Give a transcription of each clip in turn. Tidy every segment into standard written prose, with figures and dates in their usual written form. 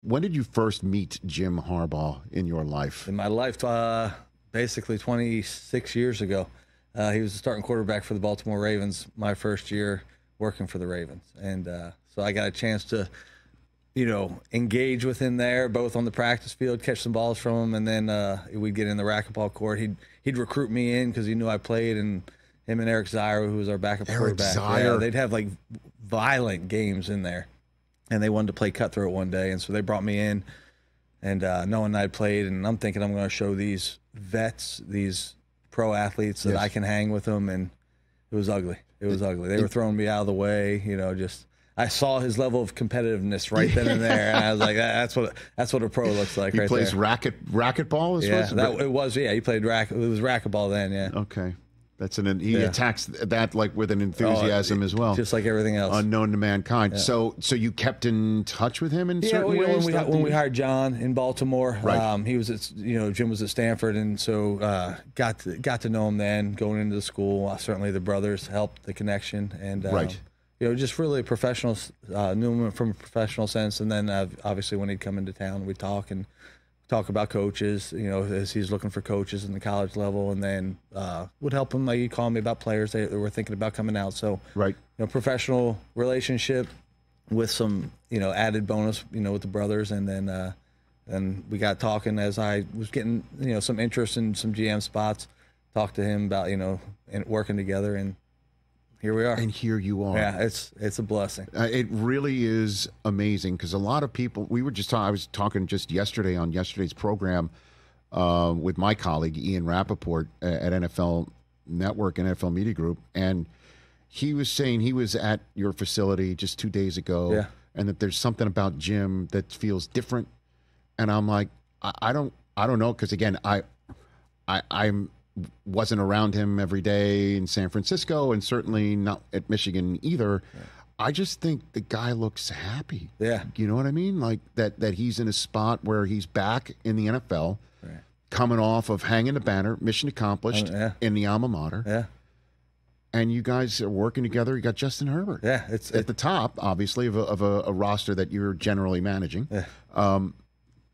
When did you first meet Jim Harbaugh in your life? In my life, basically 26 years ago. He was the starting quarterback for the Baltimore Ravens my first year working for the Ravens. And so I got a chance to, engage with him there, both on the practice field, catch some balls from him, and then we'd get in the racquetball court. He'd recruit me in because he knew I played, and him and Eric Zyer, who was our backup quarterback. Zyer. Yeah, they'd have like violent games in there. And they wanted to play cutthroat one day, and so they brought me in, and knowing I'd played, and I'm thinking I'm going to show these vets, these pro athletes that I can hang with them, and it was ugly. It was ugly. They were throwing me out of the way, just I saw his level of competitiveness right then and there, and I was like, that's what a pro looks like. He right plays there. racquetball. It was. Yeah, he played it was racquetball then. Yeah. Okay. He attacks that like with an enthusiasm as well, just like everything else, unknown to mankind. Yeah. So you kept in touch with him in certain ways. When we hired John in Baltimore, right. He was at Jim was at Stanford, and so got to know him then going into the school. Certainly the brothers helped the connection, and right. Just really professional, knew him from a professional sense. And then obviously when he'd come into town, we'd talk about coaches, as he's looking for coaches in the college level, and then would help him. Like he'd call me about players that were thinking about coming out. So, right, professional relationship with some, added bonus, with the brothers, and then we got talking as I was getting, some interest in some GM spots. Talked to him about, and working together, and here we are. And here you are. Yeah, it's a blessing. It really is amazing because a lot of people. I was talking just yesterday on yesterday's program with my colleague Ian Rappaport at NFL Network and NFL Media Group, and he was saying he was at your facility just 2 days ago, and that there's something about Jim that feels different. And I'm like, I don't know, because again, I'm wasn't around him every day in San Francisco, and certainly not at Michigan either. Yeah. I just think the guy looks happy. Yeah. You know what I mean? Like that he's in a spot where he's back in the NFL, coming off of hanging the banner, mission accomplished in the alma mater. Yeah. And you guys are working together. You got Justin Herbert. Yeah. It's at the top, obviously, of a roster that you're generally managing. Yeah.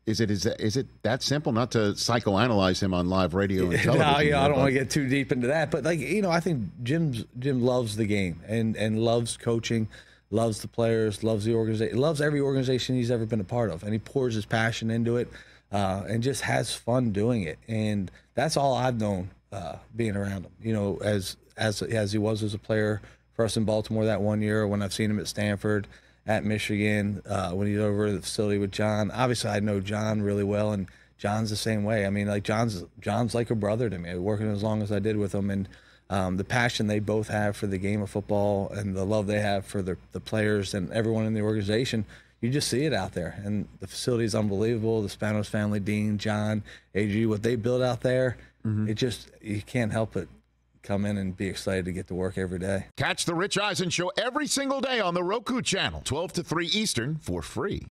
Is it that simple? Not to psychoanalyze him on live radio and television. No, I don't want to get too deep into that. But I think Jim loves the game and loves coaching, loves the players, loves the organization, loves every organization he's ever been a part of, and he pours his passion into it, and just has fun doing it. And that's all I've known being around him. As he was as a player for us in Baltimore that 1 year, when I've seen him at Stanford, at Michigan, when he's over at the facility with John. Obviously, I know John really well, and John's the same way. I mean, like John's like a brother to me, working as long as I did with him. And the passion they both have for the game of football and the love they have for the players and everyone in the organization, you just see it out there. And the facility is unbelievable. The Spanos family, Dean, John, AG, what they build out there, you can't help it. Come in and be excited to get to work every day. Catch the Rich Eisen Show every single day on the Roku channel, 12 to 3 Eastern, for free.